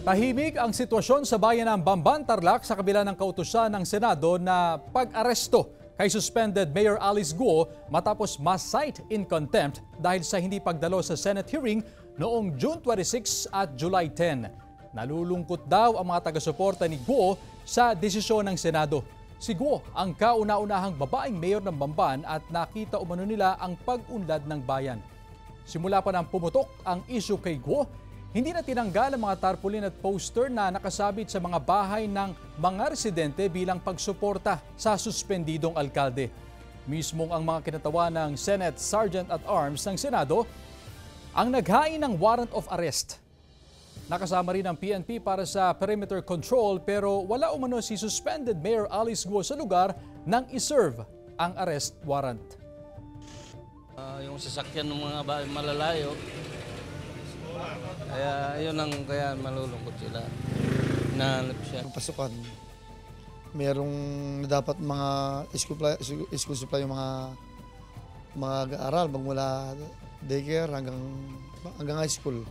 Tahimik ang sitwasyon sa bayan ng Bamban, Tarlac sa kabila ng kautusan ng Senado na pag-aresto kay suspended Mayor Alice Guo matapos ma-cite in contempt dahil sa hindi pagdalo sa Senate hearing noong June 26 at July 10. Nalulungkot daw ang mga taga-suporta ni Guo sa desisyon ng Senado. Si Guo ang kauna-unahang babaeng mayor ng Bamban at nakita umano nila ang pag-unlad ng bayan. Simula pa nang pumutok ang issue kay Guo, hindi na tinanggal ang mga tarpaulin at poster na nakasabit sa mga bahay ng mga residente bilang pagsuporta sa suspendidong alkalde. Mismong ang mga kinatawan ng Senate Sergeant-at-Arms ng Senado ang naghain ng warrant of arrest. Nakasama rin ang PNP para sa perimeter control pero wala umano si suspended Mayor Alice Guo sa lugar nang iserve ang arrest warrant. Yung sasakyan ng mga malalayo, kaya yun ang kaya malulungkot sila. Nahanap siya. Pasukan, merong dapat mga school supply yung mga aaral magmula daycare hanggang high school.